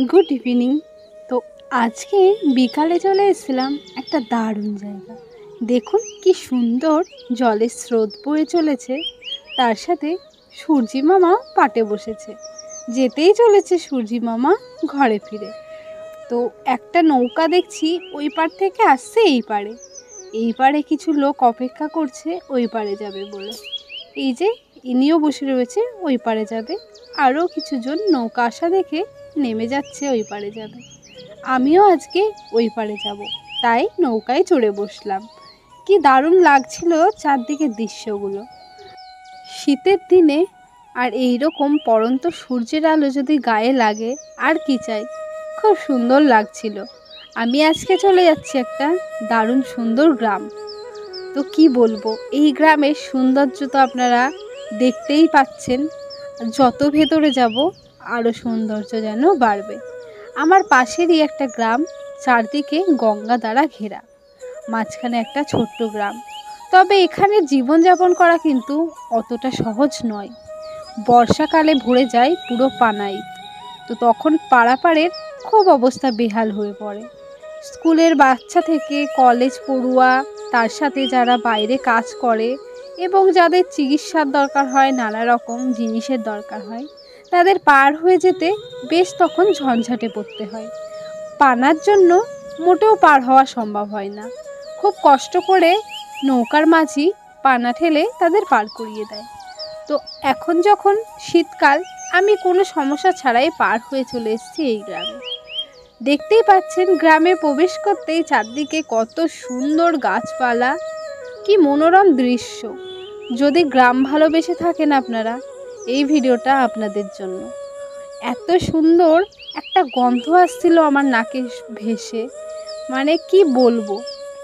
Good evening. তো আজকে বিকালে চলে এসেছিলাম একটা দারুণ জায়গা। দেখুন কি সুন্দর জলের স্রোত বয়ে চলেছে, তার সাথে সূর্যি মামা পাটে বসেছে। যেতেই চলেছে সূর্যি মামা ঘরে ফিরে। তো একটা নৌকা দেখছি ওই পার থেকে আসছে এই পারে কিছু লোক অপেক্ষা করছে ওই পারে যাবে বলে। এই যে ইনিও বসে রয়েছে, ওই পারে যাবে। আরও কিছুজন নৌকা আসা দেখে নেমে যাচ্ছে ওই পারে যাবে। আমিও আজকে ওই পারে যাব, তাই নৌকায় চড়ে বসলাম। কি দারুণ লাগছিল চারদিকের দৃশ্যগুলো শীতের দিনে। আর এই রকম পড়ন্ত সূর্যের আলো যদি গায়ে লাগে আর কি চাই, খুব সুন্দর লাগছিল। আমি আজকে চলে যাচ্ছি একটা দারুণ সুন্দর গ্রাম। তো কি বলবো, এই গ্রামের সৌন্দর্য তো আপনারা দেখতেই পাচ্ছেন। যত ভেতরে যাব আরও সৌন্দর্য যেন বাড়বে। আমার পাশেরই একটা গ্রাম, চারদিকে গঙ্গা দ্বারা ঘেরা, মাঝখানে একটা ছোট্ট গ্রাম। তবে এখানে জীবনযাপন করা কিন্তু অতটা সহজ নয়। বর্ষাকালে ভরে যায় পুরো পানায়। তো তখন পাড়াপাড়ের খুব অবস্থা বেহাল হয়ে পড়ে। স্কুলের বাচ্চা থেকে কলেজ পড়ুয়া, তার সাথে যারা বাইরে কাজ করে এবং যাদের চিকিৎসার দরকার হয়, নানা রকম জিনিসের দরকার হয়, তাদের পার হয়ে যেতে বেশ তখন ঝঞ্ঝাটে পড়তে হয়। পানার জন্য মোটেও পার হওয়া সম্ভব হয় না। খুব কষ্ট করে নৌকার মাঝি পানা ঠেলে তাদের পার করিয়ে দেয়। তো এখন যখন শীতকাল, আমি কোনো সমস্যা ছাড়াই পার হয়ে চলে এসেছি এই গ্রামে। দেখতেই পাচ্ছেন গ্রামে প্রবেশ করতেই চারদিকে কত সুন্দর গাছপালা, কি মনোরম দৃশ্য। যদি গ্রাম ভালোবেসে থাকেন আপনারা, এই ভিডিওটা আপনাদের জন্য। এত সুন্দর একটা গন্ধ আসছিল আমার নাকে ভেসে, মানে কি বলবো,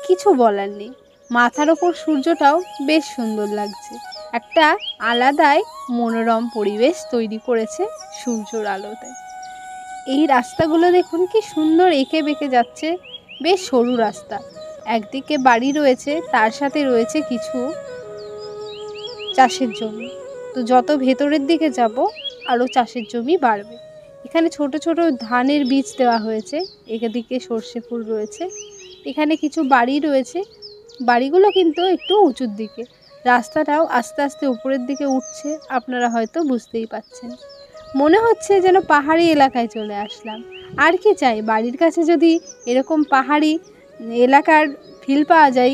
কিছু বলার নেই। মাথার ওপর সূর্যটাও বেশ সুন্দর লাগছে। একটা আলাদাই মনোরম পরিবেশ তৈরি করেছে সূর্যর আলোতে। এই রাস্তাগুলো দেখুন কি সুন্দর এঁকে বেঁকে যাচ্ছে, বেশ সরু রাস্তা। একদিকে বাড়ি রয়েছে, তার সাথে রয়েছে কিছু চাষের জমি। তো যত ভেতরের দিকে যাব আরও চাষের জমি বাড়বে। এখানে ছোট ছোট ধানের বীজ দেওয়া হয়েছে, এদিকে সর্ষে ফুল রয়েছে। এখানে কিছু বাড়ি রয়েছে, বাড়িগুলো কিন্তু একটু উঁচুর দিকে। রাস্তাটাও আস্তে আস্তে উপরের দিকে উঠছে, আপনারা হয়তো বুঝতেই পাচ্ছেন। মনে হচ্ছে যেন পাহাড়ি এলাকায় চলে আসলাম। আর কি চাই, বাড়ির কাছে যদি এরকম পাহাড়ি এলাকার ফিল পাওয়া যায়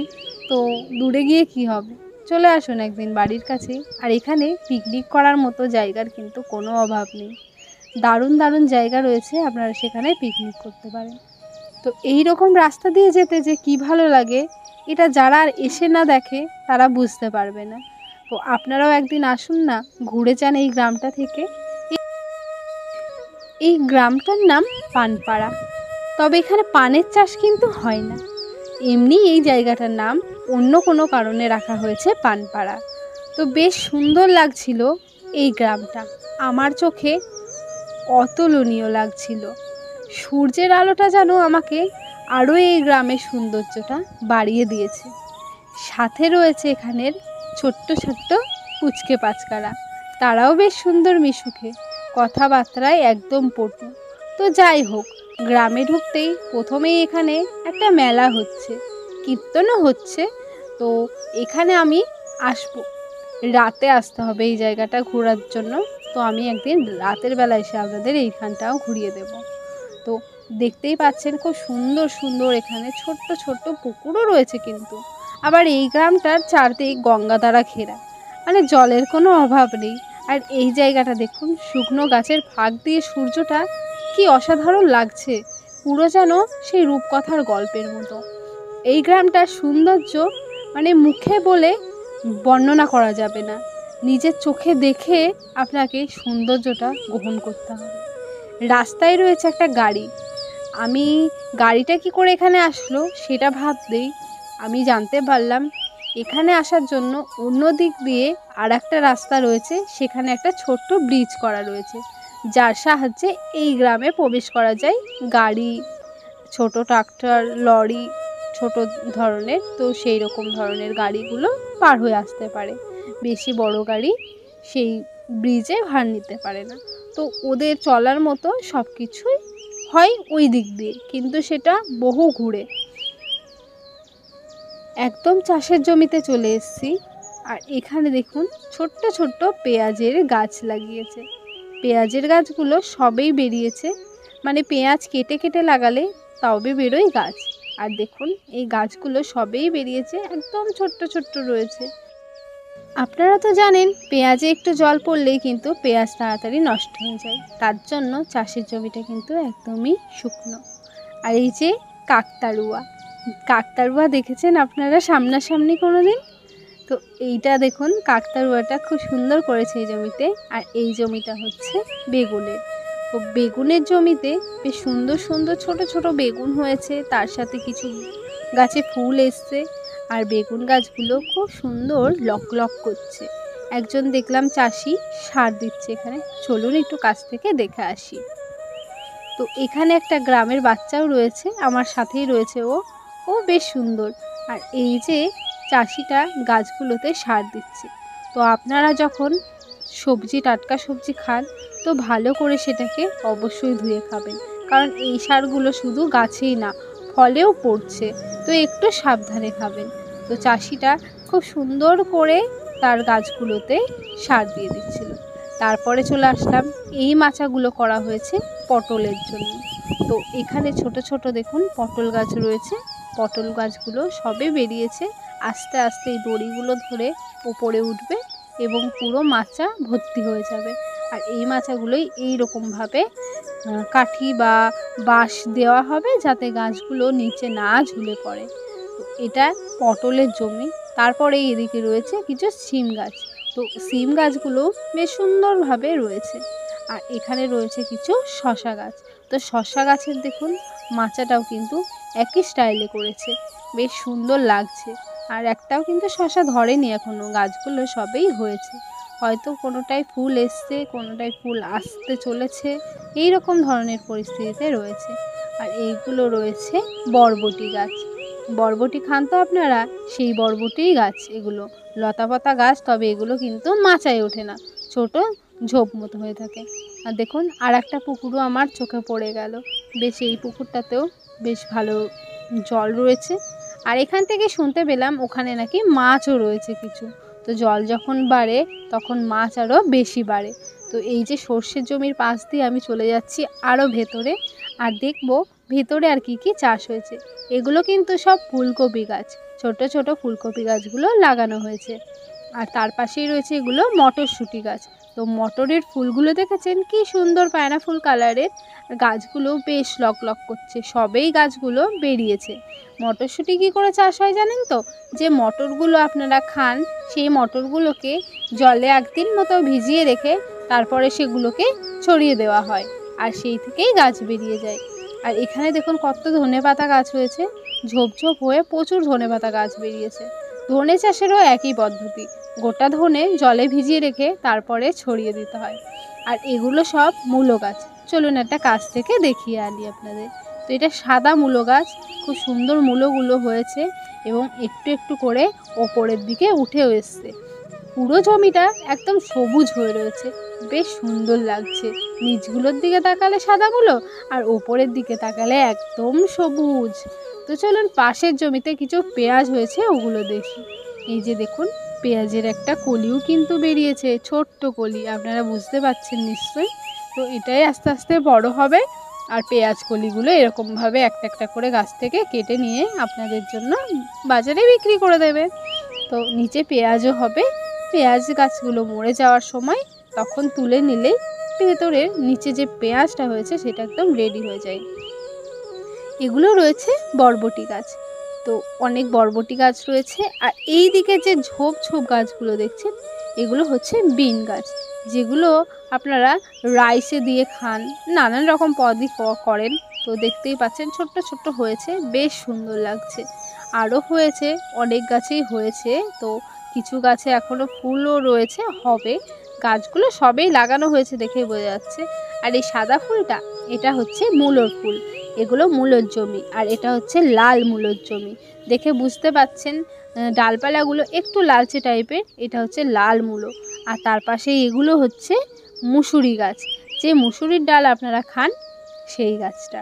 তো দূরে গিয়ে কি হবে। চলে আসুন একদিন বাড়ির কাছে। আর এখানে পিকনিক করার মতো জায়গার কিন্তু কোনো অভাব নেই। দারুণ দারুণ জায়গা রয়েছে, আপনারা সেখানে পিকনিক করতে পারেন। তো এই রকম রাস্তা দিয়ে যেতে যে কি ভালো লাগে, এটা যারা আর এসে না দেখে তারা বুঝতে পারবে না। তো আপনারাও একদিন আসুন না, ঘুরে যান এই গ্রামটা থেকে। এই গ্রামটার নাম পানপাড়া। তবে এখানে পানের চাষ কিন্তু হয় না, এমনি এই জায়গাটার নাম অন্য কোনো কারণে রাখা হয়েছে পানপাড়া। তো বেশ সুন্দর লাগছিল এই গ্রামটা, আমার চোখে অতুলনীয় লাগছিল। সূর্যের আলোটা যেন আমাকে আরও এই গ্রামের সৌন্দর্যটা বাড়িয়ে দিয়েছে। সাথে রয়েছে এখানের ছোট্ট ছোট্ট পুচকে পাচকারা, তারাও বেশ সুন্দর মিশুকে, কথাবার্তায় একদম পটু। তো যাই হোক, গ্রামে ঢুকতেই প্রথমেই এখানে একটা মেলা হচ্ছে, কীর্তনও হচ্ছে। তো এখানে আমি আসবো, রাতে আসতে হবে এই জায়গাটা ঘোরার জন্য। তো আমি একদিন রাতের বেলা এসে আপনাদের এইখানটাও ঘুরিয়ে দেব। তো দেখতেই পাচ্ছেন খুব সুন্দর সুন্দর এখানে ছোট্ট ছোট্ট পুকুরও রয়েছে কিন্তু। আবার এই গ্রামটার চারদিক গঙ্গা দ্বারা ঘেরা, মানে জলের কোনো অভাব নেই। আর এই জায়গাটা দেখুন, শুকনো গাছের ফাঁক দিয়ে সূর্যটা কি অসাধারণ লাগছে, পুরো যেন সেই রূপকথার গল্পের মতো। এই গ্রামটার সৌন্দর্য মানে মুখে বলে বর্ণনা করা যাবে না, নিজের চোখে দেখে আপনাকে সৌন্দর্যটা গ্রহণ করতে হবে। রাস্তায় রয়েছে একটা গাড়ি, আমি গাড়িটা কি করে এখানে আসলো সেটা ভাবতেই আমি জানতে পারলাম এখানে আসার জন্য অন্য দিক দিয়ে আর একটা রাস্তা রয়েছে, সেখানে একটা ছোট্ট ব্রিজ করা রয়েছে, যার সাহায্যে এই গ্রামে প্রবেশ করা যায়। গাড়ি, ছোট ট্রাক্টর, লরি, ছোট ধরনের, তো সেই রকম ধরনের গাড়িগুলো পার হয়ে আসতে পারে। বেশি বড় গাড়ি সেই ব্রিজে ভার নিতে পারে না। তো ওদের চলার মতো সব কিছুই হয় ওই দিক দিয়ে, কিন্তু সেটা বহু ঘুরে। একদম চাষের জমিতে চলে এসেছি। আর এখানে দেখুন ছোট্ট ছোট্ট পেঁয়াজের গাছ লাগিয়েছে। পেঁয়াজের গাছগুলো সবেই বেরিয়েছে, মানে পেঁয়াজ কেটে কেটে লাগালে তবে বেরোয় গাছ। আর দেখুন এই গাছগুলো সবেই বেরিয়েছে, একদম ছোট্ট ছোট্ট রয়েছে। আপনারা তো জানেন পেঁয়াজে একটু জল পড়লেই কিন্তু পেঁয়াজ তাড়াতাড়ি নষ্ট হয়ে যায়, তার জন্য চাষের জমিটা কিন্তু একদমই শুকনো। আর এই যে কাকতাড়ুয়া, কাকতাড়ুয়া দেখেছেন আপনারা সামনাসামনি কোনো দিন? তো এইটা দেখুন কাকতাড়ুয়াটা খুব সুন্দর করেছে এই জমিতে। আর এই জমিটা হচ্ছে বেগুনের। তো বেগুনের জমিতে বেশ সুন্দর সুন্দর ছোট ছোট বেগুন হয়েছে, তার সাথে কিছু গাছে ফুল এসছে। আর বেগুন গাছগুলো খুব সুন্দর লক লক করছে। একজন দেখলাম চাষি সার দিচ্ছে এখানে, চলুন একটু কাছ থেকে দেখে আসি। তো এখানে একটা গ্রামের বাচ্চাও রয়েছে, আমার সাথেই রয়েছে ও বেশ সুন্দর। আর এই যে চাষিটা গাছগুলোতে সার দিচ্ছে। তো আপনারা যখন সবজি, টাটকা সবজি খান তো ভালো করে সেটাকে অবশ্যই ধুয়ে খাবেন, কারণ এই সারগুলো শুধু গাছেই না ফলেও পড়ছে, তো একটু সাবধানে খাবেন। তো চাষিটা খুব সুন্দর করে তার গাছগুলোতে সার দিয়ে দিচ্ছিল। তারপরে চলে আসলাম, এই মাচাগুলো করা হয়েছে পটলের জন্য। তো এখানে ছোট ছোট দেখুন পটল গাছ রয়েছে। পটল গাছগুলো সবে বেরিয়েছে, আস্তে আস্তে এই দড়িগুলো ধরে ওপরে উঠবে এবং পুরো মাচা ভর্তি হয়ে যাবে। আর এই মাচাগুলোই এইরকমভাবে কাঠি বা বাঁশ দেওয়া হবে যাতে গাছগুলো নিচে না ঝুলে পড়ে। এটা পটলের জমি। তারপরে এদিকে রয়েছে কিছু সিম গাছ। তো সিম গাছগুলো বেশ সুন্দরভাবে রয়েছে। আর এখানে রয়েছে কিছু শশা গাছ। তো শশা গাছের দেখুন মাচাটাও কিন্তু একই স্টাইলে করেছে, বেশ সুন্দর লাগছে। আর একটাও কিন্তু শশা ধরেনি এখনও, গাছগুলো সবেই হয়েছে। হয়তো কোনোটায় ফুল এসছে, কোনোটায় ফুল আসতে চলেছে, এই রকম ধরনের পরিস্থিতিতে রয়েছে। আর এইগুলো রয়েছে বরবটি গাছ। বরবটি খান তো আপনারা, সেই বরবটিই গাছ এগুলো, লতাপাতা গাছ, তবে এগুলো কিন্তু মাচায় ওঠে না, ছোট ঝোপ মতো হয়ে থাকে। আর দেখুন আর একটা পুকুরও আমার চোখে পড়ে গেল, বেশ এই পুকুরটাতেও বেশ ভালো জল রয়েছে। আর এখান থেকে শুনতে পেলাম ওখানে নাকি মাছও রয়েছে কিছু। তো জল যখন বাড়ে তখন মাছ আরও বেশি বাড়ে। তো এই যে সর্ষের জমির পাশ দিয়ে আমি চলে যাচ্ছি আরও ভেতরে, আর দেখব ভেতরে আর কি কি চাষ হয়েছে। এগুলো কিন্তু সব ফুলকপি গাছ, ছোট ছোট ফুলকপি গাছগুলো লাগানো হয়েছে। আর তার পাশেই রয়েছে এগুলো মটরশুঁটি গাছ। তো মটরের ফুলগুলো দেখেছেন কি সুন্দর পায়না ফুল কালারের, গাছগুলো বেশ লক লক করছে, সবেই গাছগুলো বেরিয়েছে। মটরশুঁটি কী করে চাষ হয় জানেন তো? যে মটরগুলো আপনারা খান সেই মটরগুলোকে জলে একদিন মতো ভিজিয়ে রেখে তারপরে সেগুলোকে ছড়িয়ে দেওয়া হয়, আর সেই থেকেই গাছ বেরিয়ে যায়। আর এখানে দেখুন কত ধনেপাতা গাছ হয়েছে, ঝোপ ঝোপ হয়ে প্রচুর ধনেপাতা গাছ বেরিয়েছে। ধনে চাষেরও একই পদ্ধতি, গোটা ধনে জলে ভিজিয়ে রেখে তারপরে ছড়িয়ে দিতে হয়। আর এগুলো সব মূলো গাছ, চলুন একটা কাছ থেকে দেখিয়ে আনি আপনাদের। তো এটা সাদা মূলো গাছ, খুব সুন্দর মূলোগুলো হয়েছে এবং একটু একটু করে ওপরের দিকে উঠেও এসছে। পুরো জমিটা একদম সবুজ হয়ে রয়েছে, বেশ সুন্দর লাগছে। নিচগুলোর দিকে তাকালে সাদা মূলো, আর ওপরের দিকে তাকালে একদম সবুজ। তো চলুন পাশের জমিতে কিছু পেঁয়াজ হয়েছে ওগুলো দেখি। এই যে দেখুন পেঁয়াজের একটা কলিও কিন্তু বেরিয়েছে, ছোট্ট কলি, আপনারা বুঝতে পারছেন নিশ্চয়ই। তো এটাই আস্তে আস্তে বড় হবে, আর পেঁয়াজ কলিগুলো এরকমভাবে একটা একটা করে গাছ থেকে কেটে নিয়ে আপনাদের জন্য বাজারে বিক্রি করে দেবে। তো নিচে পেঁয়াজও হবে, পেঁয়াজ গাছগুলো মরে যাওয়ার সময় তখন তুলে নিলেই ভেতরের নিচে যে পেঁয়াজটা হয়েছে সেটা একদম রেডি হয়ে যায়। এগুলো রয়েছে বরবটি গাছ। তো অনেক বরবটি গাছ রয়েছে। আর এই দিকে যে ঝোপ ঝোপ গাছগুলো দেখছেন এগুলো হচ্ছে বিন গাছ, যেগুলো আপনারা রাইসে দিয়ে খান, নানান রকম পদই করেন। তো দেখতেই পাচ্ছেন ছোট্ট ছোট্ট হয়েছে, বেশ সুন্দর লাগছে। আরও হয়েছে, অনেক গাছেই হয়েছে। তো কিছু গাছে এখনও ফুলও রয়েছে, হবে। গাছগুলো সবেই লাগানো হয়েছে দেখেই বোঝা যাচ্ছে। আর এই সাদা ফুলটা এটা হচ্ছে মূলোর ফুল, এগুলো মূলোর জমি। আর এটা হচ্ছে লাল মূলোর জমি, দেখে বুঝতে পাচ্ছেন ডালপালাগুলো একটু লালচে টাইপের, এটা হচ্ছে লাল মূলো। আর তার পাশে এগুলো হচ্ছে মুসুরি গাছ, যে মুসুরির ডাল আপনারা খান সেই গাছটা।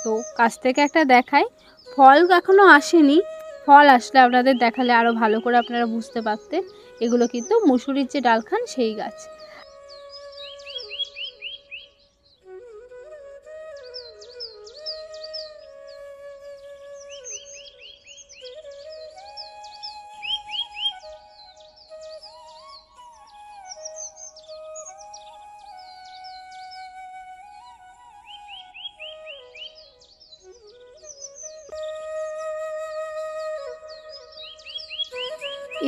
তো কাছ থেকে একটা দেখাই, ফল এখনও আসেনি, ফল আসলে আপনাদের দেখালে আরও ভালো করে আপনারা বুঝতে পারতেন। এগুলো কিন্তু মুসুরির যে ডাল খান সেই গাছ।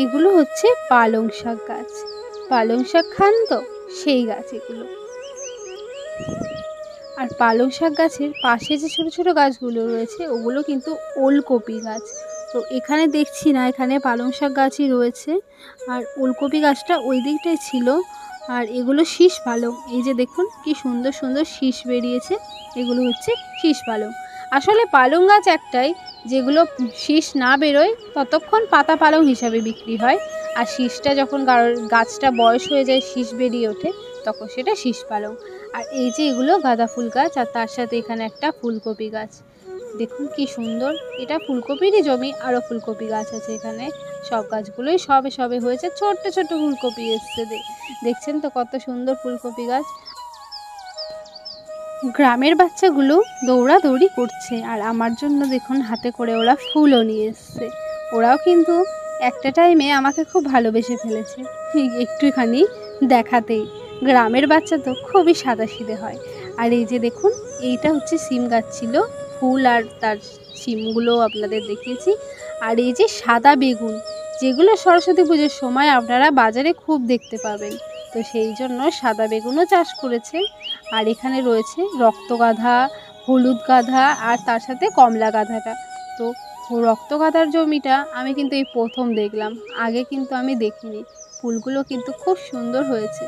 এগুলো হচ্ছে পালং শাক গাছ। পালং শাক খান তো সেই গাছ এগুলো। আর পালং শাক গাছের পাশে যে ছোট ছোট গাছগুলো রয়েছে ওগুলো কিন্তু ওলকপি গাছ। তো এখানে দেখছি না, এখানে পালং শাক গাছই রয়েছে, আর ওলকপি গাছটা ওই দিকটায় ছিল। আর এগুলো শীষ পালং, এই যে দেখুন কি সুন্দর সুন্দর শীষ বেরিয়েছে, এগুলো হচ্ছে শীষ পালং। আসলে পালং গাছ একটাই, যেগুলো শীষ না বেরোয় ততক্ষণ পাতা পালং হিসাবে বিক্রি হয়, আর শীষটা যখন গাছটা বয়স হয়ে যায়, শীষ বেরিয়ে ওঠে, তখন সেটা শীষ পালং। আর এই যে এগুলো গাঁদা ফুল গাছ, আর তার সাথে এখানে একটা ফুলকপি গাছ। দেখুন কি সুন্দর, এটা ফুলকপিরই জমি, আরও ফুলকপি গাছ আছে এখানে। সব গাছগুলোই সবে সবে হয়েছে, ছোট্ট ছোট্ট ফুলকপি এসছে, দেখছেন তো কত সুন্দর ফুলকপি গাছ। গ্রামের বাচ্চাগুলো দৌড়াদৌড়ি করছে, আর আমার জন্য দেখুন হাতে করে ওরা ফুলও নিয়ে এসছে। ওরাও কিন্তু একটা টাইমে আমাকে খুব ভালোবেসে ফেলেছে, ঠিক একটুখানি দেখাতেই। গ্রামের বাচ্চা তো খুবই সাদাসিধে হয়। আর এই যে দেখুন, এইটা হচ্ছে সিম গাছ ছিল, ফুল আর তার সিমগুলো আপনাদের দেখিয়েছি। আর এই যে সাদা বেগুন, যেগুলো সরস্বতী পুজোর সময় আপনারা বাজারে খুব দেখতে পাবেন, তো সেই জন্য সাদা বেগুনও চাষ করেছে। আর এখানে রয়েছে রক্তগাঁদা, হলুদ গাঁদা, আর তার সাথে কমলা গাঁদাটা। তো রক্তগাঁদার জমিটা আমি কিন্তু এই প্রথম দেখলাম, আগে কিন্তু আমি দেখিনি। ফুলগুলো কিন্তু খুব সুন্দর হয়েছে।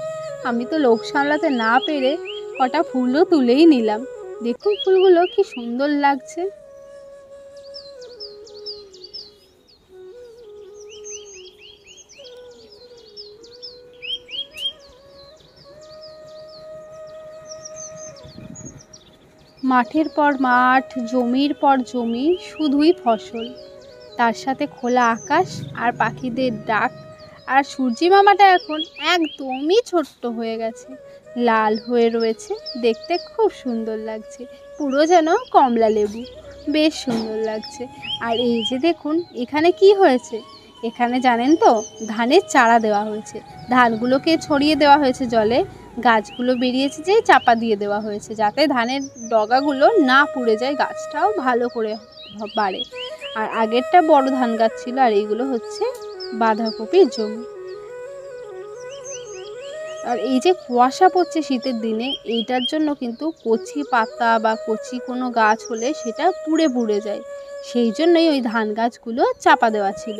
আমি তো লোভ সামলাতে না পেরে কটা ফুলও তুলেই নিলাম। দেখুন ফুলগুলো কি সুন্দর লাগছে। মাঠের পর মাঠ, জমির পর জমি, শুধুই ফসল, তার সাথে খোলা আকাশ আর পাখিদের ডাক। আর সূর্যি মামাটা এখন একদমই ছোট্ট হয়ে গেছে, লাল হয়ে রয়েছে, দেখতে খুব সুন্দর লাগছে, পুরো যেন কমলা লেবু, বেশ সুন্দর লাগছে। আর এই যে দেখুন এখানে কি হয়েছে, এখানে জানেন তো ধানের চারা দেওয়া হয়েছে, ধানগুলোকে ছড়িয়ে দেওয়া হয়েছে জলে, গাছগুলো বেরিয়েছে যে চাপা দিয়ে দেওয়া হয়েছে, যাতে ধানের ডগাগুলো না পুড়ে যায়, গাছটাও ভালো করে বাড়ে। আর আগেরটা বড় ধান গাছ ছিল, আর এইগুলো হচ্ছে বাঁধাকপির জমি। আর এই যে কুয়াশা পড়ছে শীতের দিনে, এইটার জন্য কিন্তু কচি পাতা বা কচি কোনো গাছ হলে সেটা পুড়ে পুড়ে যায়, সেই জন্যই ওই ধান গাছগুলো চাপা দেওয়া ছিল।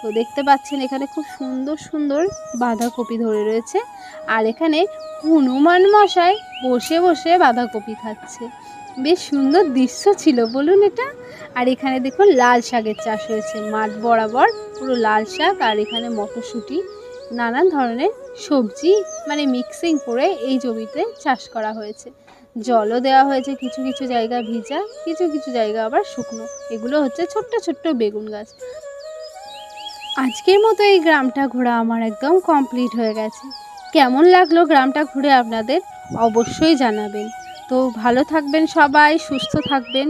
তো দেখতে পাচ্ছেন এখানে খুব সুন্দর সুন্দর বাঁধাকপি ধরে রয়েছে, আর এখানে হনুমান মশাই বসে বসে বাঁধাকপি খাচ্ছে, বেশ সুন্দর দৃশ্য ছিল বলুন এটা। আর এখানে দেখুন লাল শাকের চাষ হয়েছে, মাঠ বরাবর পুরো লাল শাক, আর এখানে মটরশুঁটি, নানান ধরনের সবজি মানে মিক্সিং করে এই জমিতে চাষ করা হয়েছে। জলও দেওয়া হয়েছে, কিছু কিছু জায়গা ভিজা, কিছু কিছু জায়গা আবার শুকনো। এগুলো হচ্ছে ছোট্ট ছোট্ট বেগুন গাছ। আজকের মতো এই গ্রামটা ঘোরা আমার একদম কমপ্লিট হয়ে গেছে। কেমন লাগলো গ্রামটা ঘুরে আপনাদের অবশ্যই জানাবেন। তো ভালো থাকবেন সবাই, সুস্থ থাকবেন।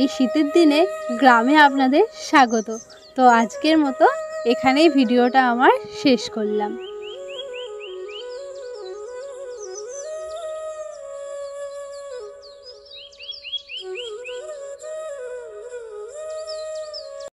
এই শীতের দিনে গ্রামে আপনাদের স্বাগত। তো আজকের মতো এখানেই ভিডিওটা আমার শেষ করলাম।